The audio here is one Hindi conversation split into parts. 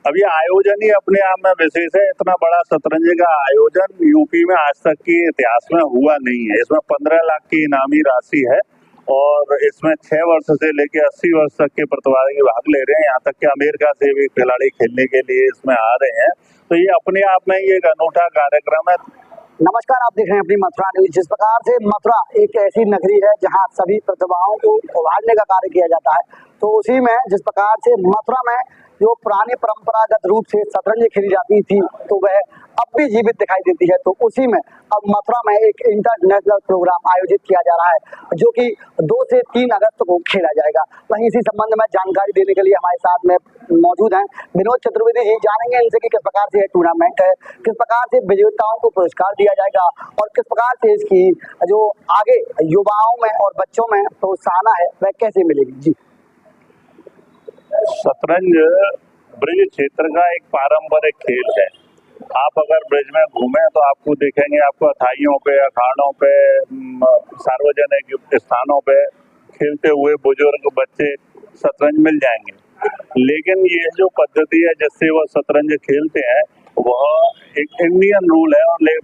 अब ये आयोजन ही अपने आप में विशेष है। इतना बड़ा शतरंज का आयोजन यूपी में आज तक के इतिहास में हुआ नहीं है। इसमें 15 लाख की इनामी राशि है और इसमें 6 वर्ष से लेकर 80 वर्ष तक के प्रतिभागी भाग ले रहे हैं। यहाँ तक कि अमेरिका से भी खिलाड़ी खेलने के लिए इसमें आ रहे हैं। तो ये अपने आप में ही एक अनूठा कार्यक्रम है। नमस्कार, आप देख रहे हैं अपनी मथुरा न्यूज। जिस प्रकार से मथुरा एक ऐसी नगरी है जहां सभी प्रतिभाओं को उभारने का कार्य किया जाता है, तो उसी में जिस प्रकार से मथुरा में जो पुरानी परंपरागत रूप से शतरंज खेली जाती थी तो वह अब भी जीवित दिखाई देती है। तो उसी में अब मथुरा में एक इंटरनेशनल प्रोग्राम आयोजित किया जा रहा है जो कि 2 से 3 अगस्त को खेला जाएगा। वहीं इसी संबंध में जानकारी देने के लिए हमारे साथ में मौजूद हैं विनोद चतुर्वेदी जी। जानेंगे इनसे कि किस प्रकार से यह टूर्नामेंट है, किस प्रकार से विजेताओं को पुरस्कार दिया जाएगा और किस प्रकार से इसकी जो आगे युवाओं में और बच्चों में प्रोत्साहन है वह कैसे मिलेगी। जी, शतरंज ब्रिज क्षेत्र का एक पारंपरिक खेल है। आप अगर ब्रिज में घूमें तो आपको देखेंगे, आपको अथाइयों पे, अखाड़ों पे, सार्वजनिक स्थानों पे खेलते हुए बुजुर्ग बच्चे शतरंज मिल जाएंगे। लेकिन ये जो पद्धति है जिससे वह शतरंज खेलते हैं वह एक इंडियन रूल है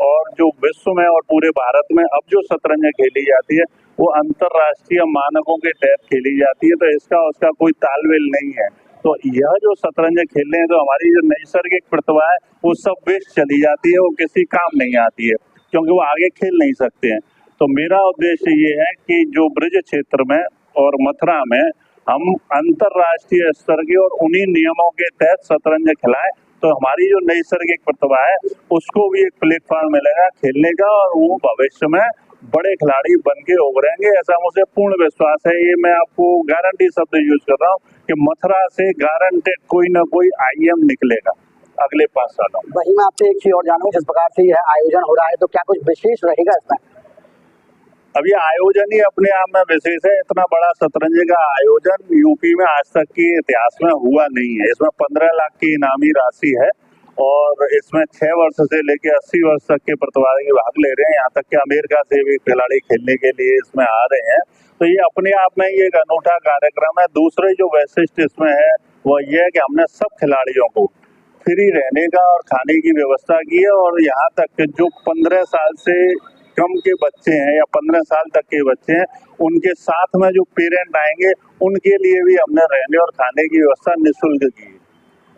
और जो विश्व में और पूरे भारत में अब जो शतरंज खेली जाती है वो अंतरराष्ट्रीय मानकों के तहत खेली जाती है। तो इसका उसका कोई तालमेल नहीं है। तो यह जो शतरंज खेलने हैं तो हमारी जो नैसर्गिक प्रतिभा है वो सब वेस्ट चली जाती है, वो किसी काम नहीं आती है क्योंकि वो आगे खेल नहीं सकते हैं। तो मेरा उद्देश्य ये है कि जो ब्रिज क्षेत्र में और मथुरा में हम अंतरराष्ट्रीय स्तर के और उन्हीं नियमों के तहत शतरंज खिलाएं तो हमारी जो नैसर्गिक प्रतिभा है उसको भी एक प्लेटफॉर्म मिलेगा खेलने का और वो भविष्य में बड़े खिलाड़ी बन के उभरेंगे, ऐसा मुझे पूर्ण विश्वास है। ये मैं आपको गारंटी शब्द यूज कर रहा हूँ कि मथुरा से गारंटेड कोई ना कोई आईएम निकलेगा अगले 5 सालों में। वही मैं आपसे एक चीज और जानूं, जिस प्रकार से यह आयोजन हो रहा है तो क्या कुछ विशेष रहेगा इसमें? अब ये आयोजन ही अपने आप में विशेष है। इतना बड़ा शतरंज का आयोजन यूपी में आज तक के इतिहास में हुआ नहीं है। इसमें 15 लाख की इनामी राशि है और इसमें 6 वर्ष से लेकर 80 वर्ष तक के प्रतिभागी भाग ले रहे हैं। यहाँ तक कि अमेरिका से भी खिलाड़ी खेलने के लिए इसमें आ रहे हैं। तो ये अपने आप में ही एक अनूठा कार्यक्रम है। दूसरे जो वैशिष्ट इसमें है वह यह है कि हमने सब खिलाड़ियों को फ्री रहने का और खाने की व्यवस्था की है और यहाँ तक कि जो 15 साल से कम के बच्चे हैं या 15 साल तक के बच्चे हैं उनके साथ में जो पेरेंट आएंगे उनके लिए भी हमने रहने और खाने की व्यवस्था निःशुल्क की है।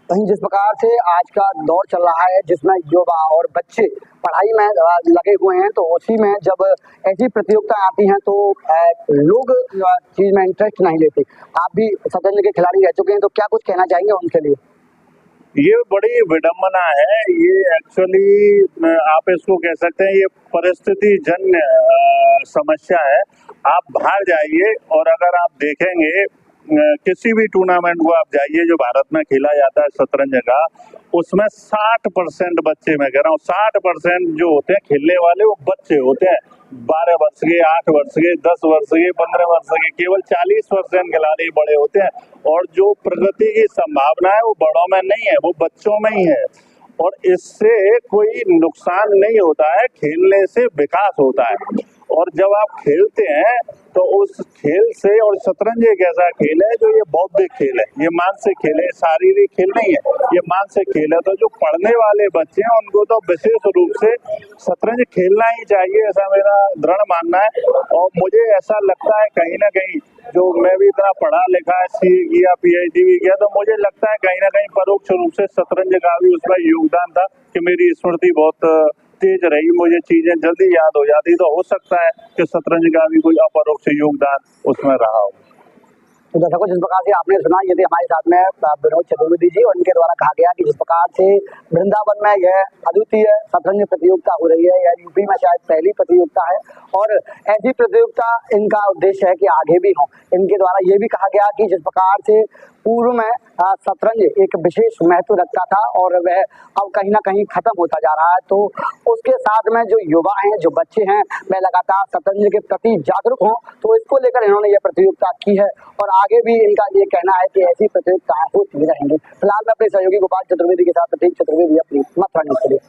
वहीं जिस प्रकार से आज का दौर चल रहा है जिसमें युवा और बच्चे पढ़ाई में लगे हुए हैं, तो उसी में जब ऐसी प्रतियोगिता आती हैं तो लोग चीज में इंटरेस्ट नहीं लेते। आप भी शतरंज के खिलाड़ी रह चुके हैं, तो क्या कुछ कहना चाहेंगे उनके लिए? ये बड़ी विडम्बना है। ये एक्चुअली आप इसको कह सकते हैं ये परिस्थिति जन्य समस्या है। आप बाहर जाइए और अगर आप देखेंगे किसी भी टूर्नामेंट को आप जाइए जो भारत में खेला जाता है शतरंज का, उसमें 60% बच्चे, मैं कह रहा हूँ 60% जो होते हैं खेलने वाले वो बच्चे होते हैं। 12 वर्ष के, 8 वर्ष के, 10 वर्ष के, 15 वर्ष के, केवल 40% खिलाड़ी बड़े होते हैं और जो प्रगति की संभावना है वो बड़ों में नहीं है, वो बच्चों में ही है। और इससे कोई नुकसान नहीं होता है, खेलने से विकास होता है। और जब आप खेलते हैं तो उस खेल से, और शतरंज एक ऐसा खेल है जो ये बौद्धिक खेल है, ये मानसिक खेल है, शारीरिक खेल नहीं है, ये मानसिक खेल है। तो जो पढ़ने वाले बच्चे हैं उनको तो विशेष रूप से शतरंज खेलना ही चाहिए, ऐसा मेरा दृढ़ मानना है। और मुझे ऐसा लगता है कहीं ना कहीं, जो मैं भी इतना पढ़ा लिखा है, सीए किया, पीएचडी भी किया, तो मुझे लगता है कहीं ना कहीं परोक्ष रूप से शतरंज का भी उसमें योगदान था कि मेरी स्मृति बहुत तेज रही, मुझे चीजें जल्दी याद हो जाती। तो हो सकता है कि शतरंज का भी कोई अपरोक्ष योगदान उसमें रहा हो। तो दर्शकों, जिस प्रकार से आपने सुना, ये थे हमारे साथ में विनोद चतुर्वेदी जी और इनके द्वारा कहा गया कि जिस प्रकार से वृंदावन में यह अद्वितीय शतरंज प्रतियोगिता हो रही है, यह यूपी में शायद पहली प्रतियोगिता है और ऐसी प्रतियोगिता इनका उद्देश्य है कि आगे भी हो। इनके द्वारा ये भी कहा गया कि जिस प्रकार से पूर्व में शतरंज एक विशेष महत्व रखता था और वह अब कहीं ना कहीं खत्म होता जा रहा है, तो उसके साथ में जो युवा हैं, जो बच्चे हैं, वह लगातार शतरंज के प्रति जागरूक हों, तो इसको लेकर इन्होंने ये प्रतियोगिता की है और आगे भी इनका ये कहना है कि ऐसी प्रतियोगिताएं होती रहेंगी। फिलहाल मैं अपने सहयोगी गोपाल चतुर्वेदी के साथ प्रतीक चतुर्वेदी अपनी मथुरा न्यूज़ के लिए।